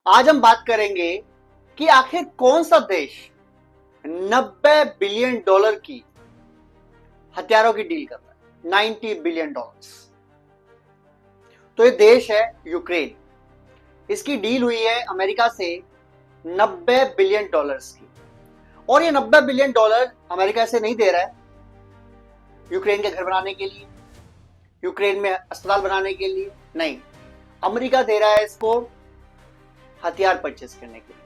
आज हम बात करेंगे कि आखिर कौन सा देश 90 बिलियन डॉलर की हथियारों की डील कर रहा है। 90 बिलियन डॉलर्स। तो ये देश है यूक्रेन। इसकी डील हुई है अमेरिका से 90 बिलियन डॉलर्स की। और ये 90 बिलियन डॉलर अमेरिका से नहीं दे रहा है यूक्रेन के घर बनाने के लिए, यूक्रेन में अस्पताल बनाने के लिए, नहीं। अमेरिका दे रहा है इसको हथियार परचेस करने के लिए,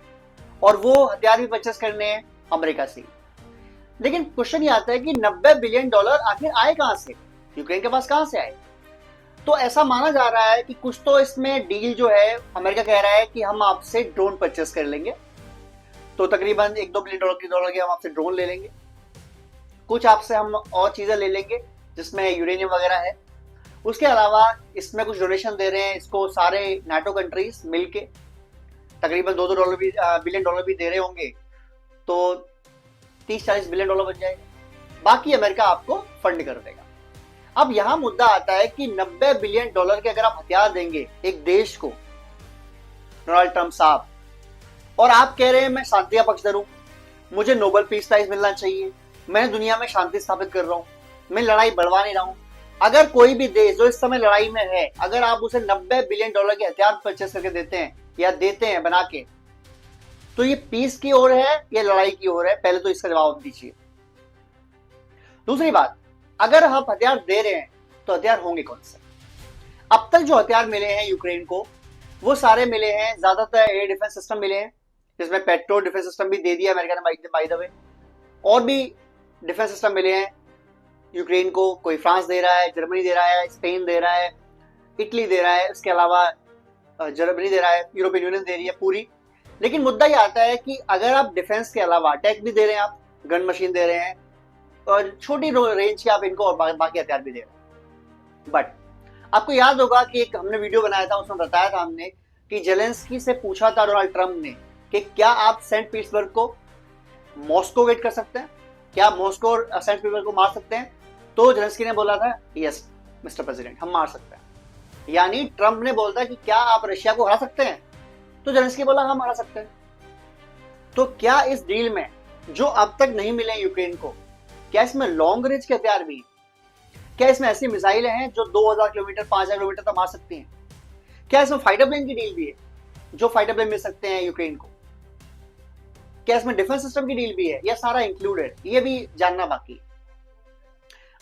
और वो हथियार भी परचेस करने हैं अमेरिका से। लेकिन क्वेश्चन ये आता है कि 90 बिलियन डॉलर आखिर आए कहां से, यूक्रेन के पास कहां से आए। तो ऐसा माना जा रहा है कि कुछ तो इसमें डील जो है, अमेरिका कह रहा है कि हम आपसे ड्रोन परचेस कर लेंगे, तो तकरीबन 1-2 बिलियन डॉलर की हम आपसे ड्रोन ले लेंगे, कुछ आपसे हम और चीजें ले लेंगे जिसमें यूरेनियम वगैरह है। उसके अलावा इसमें कुछ डोनेशन दे रहे हैं इसको सारे नाटो कंट्रीज मिलके, तकरीबन 2-2 बिलियन डॉलर भी दे रहे होंगे, तो 30-40 बिलियन डॉलर बन जाएगा। बाकी अमेरिका आपको फंड कर देगा। अब यहां मुद्दा आता है कि 90 बिलियन डॉलर के अगर आप हथियार देंगे एक देश को, डोनाल्ड ट्रंप साहब, और आप कह रहे हैं मैं शांति का पक्षधर हूं, मुझे नोबेल पीस प्राइज मिलना चाहिए, मैं दुनिया में शांति स्थापित कर रहा हूं, मैं लड़ाई बढ़वा नहीं रहा हूं। अगर कोई भी देश जो इस समय लड़ाई में है, अगर आप उसे 90 बिलियन डॉलर के हथियार परचेस करके देते हैं या देते हैं बना के, तो ये पीस की ओर है या लड़ाई की ओर है, पहले तो इसका जवाब दीजिए। दूसरी बात, अगर आप हथियार दे रहे हैं तो हथियार होंगे कौन से। अब तक जो हथियार मिले हैं यूक्रेन को वो सारे मिले हैं, ज्यादातर एयर डिफेंस सिस्टम मिले हैं, जिसमें पेट्रोल डिफेंस सिस्टम भी दे दिया अमेरिका ने बाय द वे, और भी डिफेंस सिस्टम मिले हैं यूक्रेन को। कोई फ्रांस दे रहा है, जर्मनी दे रहा है, स्पेन दे रहा है, इटली दे रहा है, इसके अलावा जर्मनी दे रहा है, यूरोपियन यूनियन दे रही है पूरी। लेकिन मुद्दा ये आता है कि अगर आप डिफेंस के अलावा अटैक भी दे रहे हैं, आप गन मशीन दे रहे हैं, और छोटी रेंज के आप इनको और बाकी हथियार भी दे रहे हैं। बट आपको याद होगा कि एक हमने वीडियो बनाया था, उसमें बताया था हमने कि जेलेंस्की से पूछा था डोनाल्ड ट्रंप ने कि क्या आप सेंट पीटर्सबर्ग को मॉस्को गेट कर सकते हैं, क्या मॉस्को और सेंट पीटर्सबर्ग को मार सकते हैं। तो जेलेंस्की ने बोला था यस मिस्टर प्रेसिडेंट, हम मार सकते हैं। यानी ट्रंप ने बोलता कि क्या आप रशिया को हरा सकते हैं, तो जेलेंस्की बोला हम हरा सकते हैं। तो क्या इस डील में जो अब तक नहीं मिले यूक्रेन को, क्या इसमें लॉन्ग रेंज के हथियार भी हैं? क्या इसमें ऐसी मिसाइलें हैं जो 2000 किलोमीटर 5000 किलोमीटर तक मार सकती हैं? क्या इसमें फाइटर प्लेन की डील भी है, जो फाइटर प्लेन मिल सकते हैं यूक्रेन को? क्या इसमें डिफेंस सिस्टम की डील भी है, या सारा इंक्लूडेड, ये भी जानना बाकी है।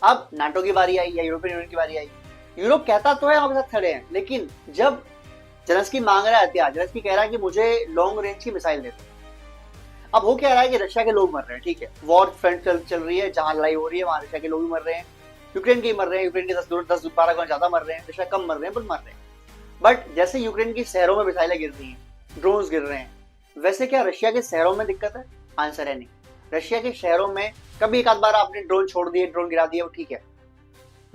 अब नाटो की बारी आई या यूरोपियन यूनियन की बारी आई। यूरोप कहता तो है हमारे साथ खड़े हैं, लेकिन जब जेलेंस्की मांग रहा है हथियार, जेलेंस्की कह रहा है कि मुझे लॉन्ग रेंज की मिसाइल दे दो। अब वो कह रहा है कि रशिया के लोग मर रहे हैं, ठीक है, वॉर फ्रंट चल रही है, जहां लड़ाई हो रही है वहां रशिया के लोग भी मर रहे हैं, यूक्रेन के मर रहे हैं, यूक्रेन के 10-12 गुना ज्यादा मर रहे हैं, रशिया कम मर रहे हैं, पर मर रहे हैं। बट जैसे यूक्रेन की शहरों में मिसाइलें गिर रही हैं, ड्रोन्स गिर रहे हैं, वैसे क्या रशिया के शहरों में दिक्कत है? आंसर है नहीं। रशिया के शहरों में कभी एक आध बार आपने ड्रोन छोड़ दिए, ड्रोन गिरा दिए, वो ठीक है,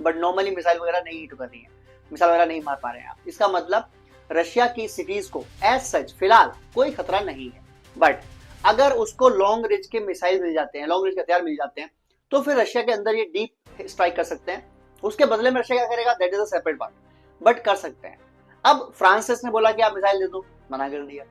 बट नॉर्मली मिसाइल वगैरह नहीं हिट कर रही है, मिसाइल वगैरह नहीं मार पा रहे हैं आप। इसका मतलब रशिया की सिटीज को एज सच फिलहाल कोई खतरा नहीं है। बट अगर उसको लॉन्ग रेंज के मिसाइल मिल जाते हैं, लॉन्ग रेंज के हथियार मिल जाते हैं, तो फिर रशिया के अंदर ये डीप स्ट्राइक कर सकते हैं। उसके बदले में रशिया क्या करेगा, दैट इज अ सेपरेट बात, बट कर सकते हैं। अब फ्रांस ने बोला कि आप मिसाइल दे दो, मना कर दिया।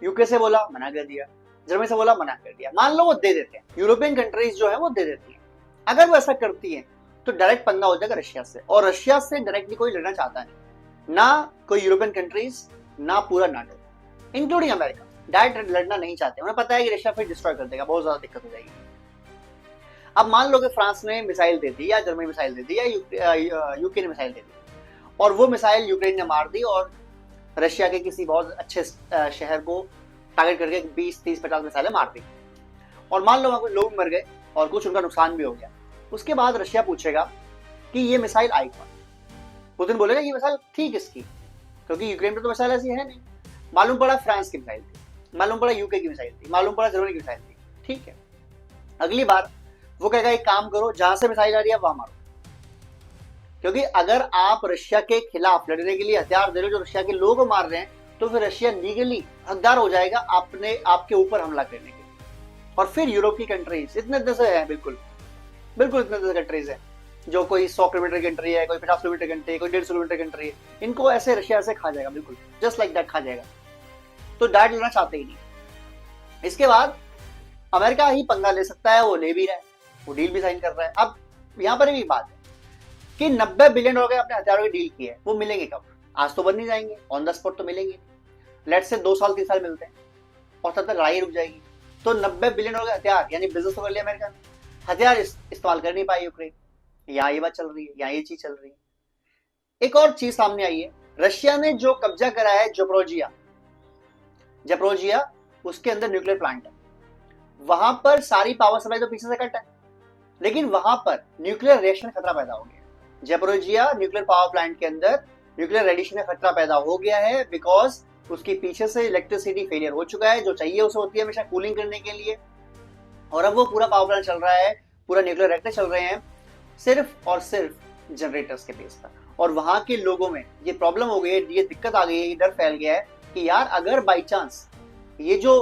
यूके से बोला, मना कर दिया। जर्मनी से बोला, मना कर दिया। मान लो वो दे देते हैं, यूरोपियन कंट्रीज जो है वो दे देती है। अगर वो ऐसा करती है तो डायरेक्ट पंगा हो जाएगा रशिया से, और रशिया से डायरेक्टली कोई लड़ना चाहता नहीं, ना कोई यूरोपियन कंट्रीज, ना पूरा नाटो, इंक्लूडिंग अमेरिका, डायरेक्ट लड़ना नहीं चाहते। उन्हें पता है कि रशिया फिर डिस्ट्रॉय कर देगा, बहुत ज्यादा दिक्कत हो जाएगी। अब मान लो कि फ्रांस ने मिसाइल दे दी, या जर्मनी मिसाइल दे दी, या यूके ने मिसाइल दे दी, और वो मिसाइल यूक्रेन ने मार दी, और रशिया के किसी बहुत अच्छे शहर को टारगेट करके 20-30-50 मिसाइलें मार दी, और मान लो वहां कुछ लोग मर गए और कुछ उनका नुकसान भी हो गया। उसके बाद रशिया पूछेगा कि ये मिसाइल आई कौन। पुतिन बोलेगा ये मिसाइल थी किसकी, क्योंकि यूक्रेन में तो मिसाइल ऐसी है नहीं। मालूम पड़ा फ्रांस की मिसाइल थी, मालूम पड़ा यूके की मिसाइल थी, मालूम पड़ा जर्मनी की मिसाइल थी, ठीक है। अगली बार वो कहेगा एक काम करो, जहां से मिसाइल आ रही है वहां मारो, क्योंकि अगर आप रशिया के खिलाफ लड़ने के लिए हथियार दे रहे हो जो रशिया के लोगों को मार रहे हैं, तो फिर रशिया लीगली हकदार हो जाएगा आपके ऊपर हमला करने के लिए। और फिर यूरोप की कंट्रीज इतने से है, बिल्कुल इतने कंट्रीज है, जो कोई 100 किलोमीटर की कंट्री है, कोई 50 किलोमीटर कंट्री है, कोई 150 किलोमीटर कंट्री है, इनको ऐसे रशिया से खा जाएगा, बिल्कुल जस्ट लाइक दैट खा जाएगा। तो डायरेक्ट लेना चाहते ही नहीं। इसके बाद अमेरिका ही पंगा ले सकता है, वो ले भी रहा है, वो डील भी साइन कर रहा है। अब यहाँ पर भी बात है कि 90 बिलियन डॉलर के अपने हथियारों की डील की है, वो मिलेंगे कब? आज तो बन नहीं जाएंगे, ऑन द स्पॉट तो मिलेंगे। लेट्स से 2 साल 3 साल मिलते हैं और तब तक लड़ाई रुक जाएगी। तो 90 बिलियन डॉलर के हथियार, यानी बिजनेस तो कर लिया अमेरिका ने, हथियार इस्तेमाल कर नहीं पाई यूक्रेन। यहाँ ये बात चल रही है, यहाँ ये चीज चल रही है। एक और चीज सामने आई है, रशिया ने जो कब्जा करा है जपोरोजिया, उसके अंदर न्यूक्लियर प्लांट है। वहां पर सारी पावर सप्लाई तो पीछे से कट है, लेकिन वहां पर न्यूक्लियर रिएक्शन खतरा पैदा हो गया। जपोरोजिया न्यूक्लियर पावर प्लांट के अंदर न्यूक्लियर रेडिएशन का खतरा पैदा हो गया है, बिकॉज उसके पीछे से इलेक्ट्रिसिटी फेलियर हो चुका है, जो चाहिए उसे होती है हमेशा कूलिंग करने के लिए। और अब वो पूरा पावर प्लांट चल रहा है, पूरा न्यूक्लियर रिएक्टर चल रहे हैं सिर्फ और सिर्फ जनरेटर्स के बेस पर। और वहां के लोगों में ये प्रॉब्लम हो गई है, ये दिक्कत आ गई है, ये डर फैल गया है कि यार अगर बाई चांस ये जो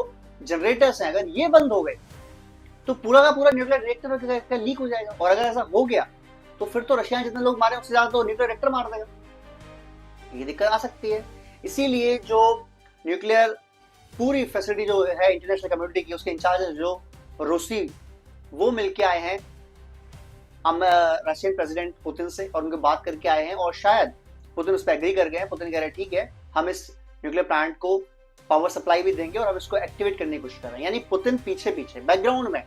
जनरेटर्स हैं अगर ये बंद हो गए तो पूरा का पूरा न्यूक्लियर रिएक्टर लीक हो जाएगा। और अगर ऐसा हो गया तो फिर तो रशिया जितने लोग मारे उससे ज्यादा तो न्यूक्लियर रिएक्टर मार देगा, ये दिक्कत आ सकती है। इसीलिए जो न्यूक्लियर पूरी फैसिलिटी जो है इंटरनेशनल कम्युनिटी की, उसके इंचार्ज जो रूसी, वो मिलके आए हैं रशियन प्रेसिडेंट पुतिन से और उनके बात करके आए हैं, और शायद पुतिन उस पर एग्री कर गए हैं। पुतिन कह रहे हैं ठीक है, हम इस न्यूक्लियर प्लांट को पावर सप्लाई भी देंगे और हम इसको एक्टिवेट करने की कोशिश कर रहे हैं। यानी पुतिन पीछे पीछे बैकग्राउंड में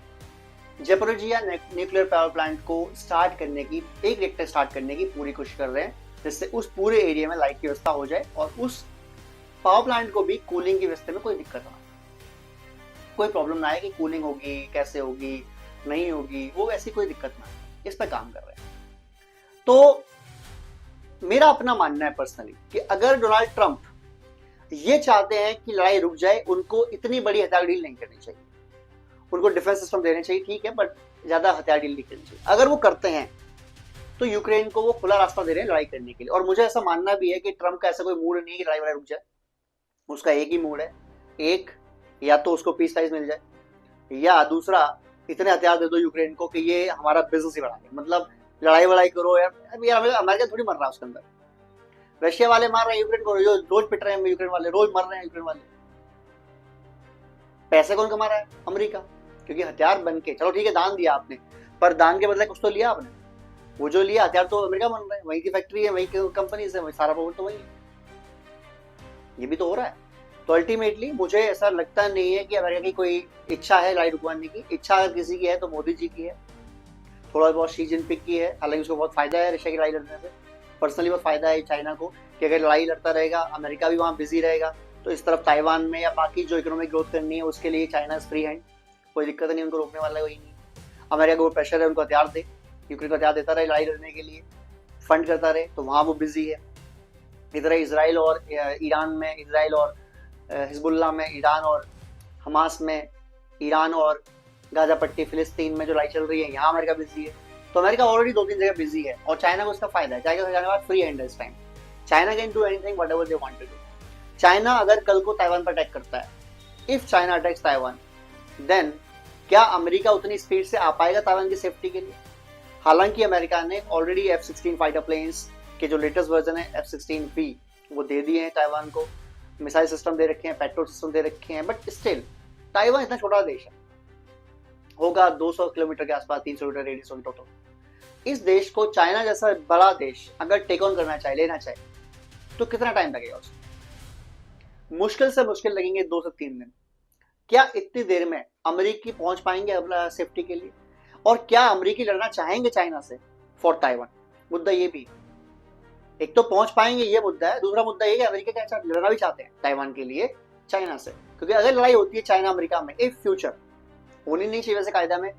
जपोरोजिया न्यूक्लियर पावर प्लांट को स्टार्ट करने की, एक रिएक्टर स्टार्ट करने की पूरी कोशिश कर रहे हैं, जिससे उस पूरे एरिया में लाइट की व्यवस्था हो जाए और उस पावर प्लांट को भी कूलिंग की व्यवस्था में कोई दिक्कत ना आए, कोई प्रॉब्लम ना आए कि कूलिंग होगी कैसे होगी नहीं होगी, वो ऐसी कोई दिक्कत ना आए। इस पर काम कर रहे हैं। तो मेरा अपना मानना है पर्सनली कि अगर डोनाल्ड ट्रंप ये चाहते हैं कि लड़ाई रुक जाए, उनको इतनी बड़ी हथियार डील नहीं करनी चाहिए, उनको डिफेंस सिस्टम देने चाहिए ठीक है, बट ज्यादा हथियार डील नहीं करनी चाहिए। अगर वो करते हैं तो यूक्रेन को वो खुला रास्ता दे रहे हैं लड़ाई करने के लिए। और मुझे ऐसा मानना भी है कि ट्रंप का ऐसा कोई मूड नहीं है कि लड़ाई रुक जाए, उसका एक ही मूड है, एक या तो उसको पीस प्राइस मिल जाए, या दूसरा इतने हथियार दे दो यूक्रेन को कि ये हमारा बिजनेस ही बढ़ा दे। मतलब लड़ाई वड़ाई करो यार, अभी अमेरिका थोड़ी मर रहा है उसके अंदर, रशिया वाले मार रहे हैं यूक्रेन को, रोज पिट रहे हैं यूक्रेन वाले, रोज मर रहे हैं यूक्रेन वाले। पैसे कौन कमा रहा है? अमेरिका, क्योंकि हथियार बन के, चलो ठीक है दान दिया आपने, पर दान के बदले कुछ तो लिया आपने, वो जो लिया हथियार तो अमेरिका बन रहा है, वहीं की फैक्ट्री है, वहीं की कंपनी है, सारा प्रॉफिट तो वही है, ये भी तो हो रहा है। तो अल्टीमेटली मुझे ऐसा लगता नहीं है कि अमेरिका की कोई इच्छा है लड़ाई रुकवाने की। इच्छा अगर किसी की है तो मोदी जी की है, थोड़ा बहुत शी जिनपिंग की है, हालांकि उसको बहुत फायदा है रशिया की लड़ाई लड़ने से, पर्सनली बहुत फायदा है चाइना को कि अगर लड़ाई लड़ता रहेगा अमेरिका भी वहाँ बिजी रहेगा, तो इस तरफ ताइवान में या बाकी जो इकोनॉमिक ग्रोथ करनी है उसके लिए चाइना इज फ्री हैंड, कोई दिक्कत नहीं, उनको रोकने वाला कोई नहीं। अमेरिका को प्रेशर है, उनको हथियार दे, यूक्रेन को हथियार देता रहे लड़ाई लड़ने के लिए, फंड करता रहे, तो वहाँ वो बिजी है। इधर इसराइल और ईरान में, इसराइल और हिजबुल्लाह में, ईरान और हमास में, ईरान और गाजा पट्टी फिलिस्तीन में जो लड़ाई चल रही है, यहाँ अमेरिका बिजी है। तो अमेरिका ऑलरेडी 2-3 जगह बिजी है और चाइना को इसका फायदा है। चाइना जाने के बाद फ्री हैंड है इस time, China can do anything whatever they want to do. China अगर कल को ताइवान पर अटैक करता है, if China attacks Taiwan, then क्या अमेरिका उतनी स्पीड से आ पाएगा ताइवान की सेफ्टी के लिए? हालांकि अमेरिका ने ऑलरेडी F-16 फाइटर प्लेन्स के जो लेटेस्ट वर्जन है F-16V वो दे दिए हैं ताइवान को, मिसाइल सिस्टम दे रखे हैं, पेट्रोल सिस्टम दे रखे हैं, बट स्टिल ताइवान इतना छोटा देश है, होगा 200 किलोमीटर के आसपास, 300 किलोमीटर रेडियस होगी टोटल। इस देश को चाइना जैसा बड़ा देश अगर टेक ऑन करना चाहे, लेना चाहे, तो कितना टाइम लगेगा उसको? मुश्किल से मुश्किल लगेंगे 2 से 3 दिन। क्या इतनी देर में अमेरिकी पहुंच पाएंगे अपना सेफ्टी के लिए? और क्या अमेरिकी लड़ना चाहेंगे चाइना से फॉर ताइवान? मुद्दा ये भी, एक तो पहुंच पाएंगे ये मुद्दा है, दूसरा मुद्दा ये कि अमेरिका क्या लड़ना भी चाहते हैं ताइवान के लिए चाइना से, क्योंकि अगर लड़ाई होती है चाइना अमेरिका में एक फ्यूचर, होनी नहीं चाहिए वैसे कायदा में,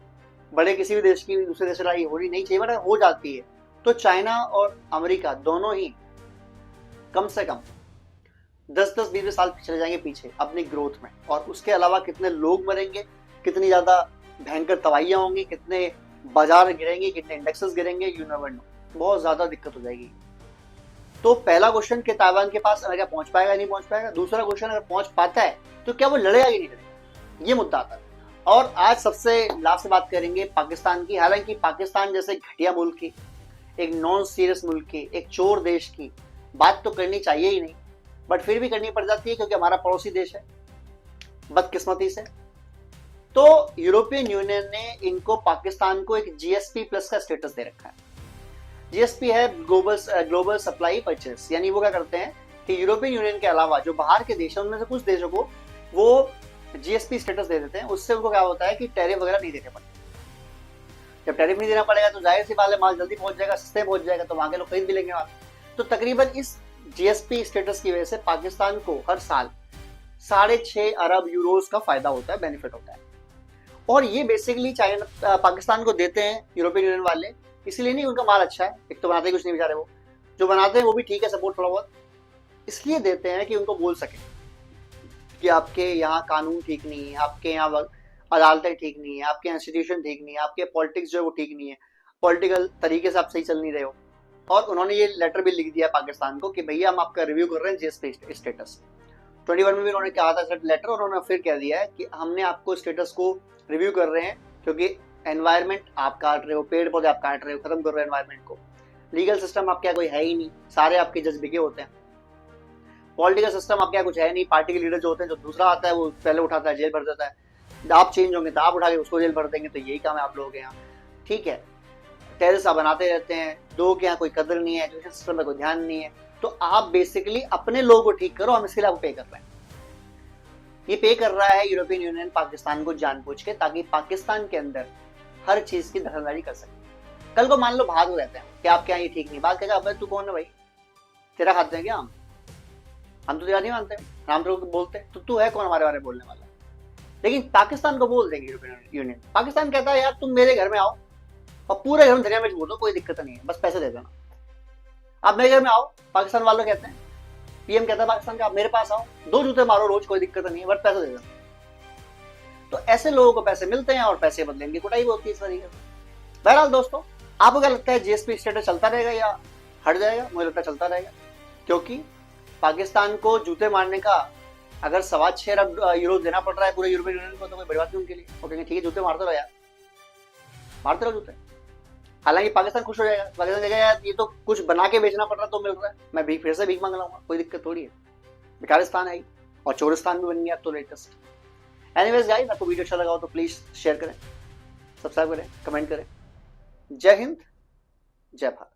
बड़े किसी भी देश की दूसरे देश से लड़ाई होनी नहीं चाहिए, बट हो जाती है तो चाइना और अमेरिका दोनों ही कम से कम 10-10, 20 साल चले जाएंगे पीछे अपनी ग्रोथ में। और उसके अलावा कितने लोग मरेंगे, कितनी ज्यादा भयंकर तबाहियां होंगी, कितने बाजार गिरेंगे, कितने इंडेक्सेस गिरेंगे, यू नेवर नो, बहुत ज्यादा दिक्कत हो जाएगी। तो पहला क्वेश्चन कि ताइवान के पास अमेरिका पहुंच पाएगा नहीं पहुंच पाएगा। दूसरा क्वेश्चन, अगर पहुंच पाता है तो क्या वो लड़ेगा कि नहीं लड़ेगा, ये मुद्दा आता है। और आज सबसे लास्ट से बात करेंगे पाकिस्तान की। हालांकि पाकिस्तान जैसे घटिया मुल्क की, एक नॉन सीरियस मुल्क की, एक चोर देश की बात तो करनी चाहिए ही नहीं, बट फिर भी करनी पड़ जाती है क्योंकि हमारा पड़ोसी देश है, बदकिस्मती से। तो यूरोपियन यूनियन ने इनको पाकिस्तान को एक जीएसपी प्लस का स्टेटस दे रखा है। जीएसपी है ग्लोबल सप्लाई परचेस, यानी वो क्या करते हैं कि यूरोपियन यूनियन के अलावा जो बाहर के देश हैं उनमें से कुछ देशों को वो जीएसपी स्टेटस दे देते हैं। उससे उनको क्या होता है कि टैरिफ वगैरह नहीं देने पड़ते। जब टैरिफ नहीं देना पड़ेगा तो जाहिर सी बात है माल जल्दी पहुंच जाएगा, सस्ते पहुंच जाएगा, तो वहां के लोग खरीद भी लेंगे माल। तो तकरीबन इस जीएसपी स्टेटस की वजह से पाकिस्तान को हर साल 6.5 अरब यूरोज का फायदा होता है, बेनिफिट होता है। और ये बेसिकली चाइना पाकिस्तान को देते हैं यूरोपियन यूनियन वाले, इसलिए नहीं उनका माल अच्छा है, एक तो बनाते कुछ नहीं बेचारे, वो जो बनाते हैं वो भी ठीक है, सपोर्ट थोड़ा बहुत इसलिए देते हैं कि उनको बोल सके कि आपके यहाँ कानून ठीक नहीं है, आपके यहाँ अदालतें ठीक नहीं है, आपके इंस्टीट्यूशन ठीक नहीं है, आपके पॉलिटिक्स जो है वो ठीक नहीं है, पॉलिटिकल तरीके से आप सही चल नहीं रहे हो। और उन्होंने ये लेटर भी लिख दिया पाकिस्तान को कि भैया हम आपका रिव्यू कर रहे हैं जीएसपी स्टेटस। 21 में भी उन्होंने कहा था लेटर, और उन्होंने फिर कह दिया है कि हमने आपको स्टेटस को रिव्यू कर रहे हैं क्योंकि एनवायरमेंट आप काट रहे हो, पेड़ पौधे आप काट रहे हो, खत्म कर रहे हो एनवायरमेंट को। लीगल सिस्टम आपके यहाँ कोई है ही नहीं, सारे आपके जज बिके होते हैं। पॉलिटिकल सिस्टम आपके यहाँ कुछ है नहीं, पार्टी के लीडर जो होते हैं, जो दूसरा आता है वो पहले उठाता है, जेल भर देता है। आप चेंज होंगे तो आप उठा के उसको जेल भर देंगे, तो यही काम है आप लोगों के यहाँ, ठीक है। टेररिस्ट आप बनाते रहते हैं, लोगों के यहाँ कोई कदर नहीं है, एजुकेशन सिस्टम में कोई ध्यान नहीं है। तो आप बेसिकली अपने लोगों को ठीक करो, हम इसके लिए आपको पे कर रहे हैं। ये पे कर रहा है यूरोपियन यूनियन पाकिस्तान को जानबूझ के, ताकि पाकिस्तान के अंदर हर चीज की दखलंदाजी कर सके। कल को मान लो भाग हो रहते हैं कि आपके यहाँ ये ठीक नहीं, बात कहेगा अब तू कौन है भाई, तेरा खाते हैं क्या हम तो तेरा नहीं मानते, हम तो बोलते तो तू है कौन हमारे बारे में बोलने वाला। लेकिन पाकिस्तान को बोल देंगे यूरोपियन यूनियन, पाकिस्तान कहता है यार तुम मेरे घर में आओ और पूरे घर में धनिया मिर्च बोल दो, कोई दिक्कत नहीं है, बस पैसे दे देना, आप मेरे घर में आओ। पाकिस्तान वालों कहते हैं, पीएम कहता है पाकिस्तान का, आप मेरे पास आओ, 2 जूते मारो रोज, कोई दिक्कत नहीं है, बस पैसे दे देना। तो ऐसे लोगों को पैसे मिलते हैं और पैसे बदले इनकी कुटाई होती है इस तरीके से। बहरहाल दोस्तों, आपको क्या लगता है जीएसपी स्टेटस चलता रहेगा या हट जाएगा? मुझे लगता है चलता रहेगा, क्योंकि पाकिस्तान को जूते मारने का अगर 6.25 अरब यूरो देना पड़ रहा है पूरे यूरोपियन यूनियन को, तो कोई बड़ी बात नहीं उनके लिए। वो कहेंगे ठीक है जूते मारते रहो यार, मारते रहो जूते। हालांकि पाकिस्तान खुश हो जाएगा, पाकिस्तान कहेगा यार ये तो कुछ बना के बेचना पड़ रहा तो मिल रहा है, मैं फिर से भीख मांग लाऊंगा, कोई दिक्कत थोड़ी है। बेकारिस्तान है और चोरिस्तान भी बन गया तो लेटेस्ट। एनीवेज गाइस, आपको वीडियो अच्छा लगा हो तो प्लीज शेयर करें, सब्सक्राइब करें, कमेंट करें। जय हिंद, जय भारत।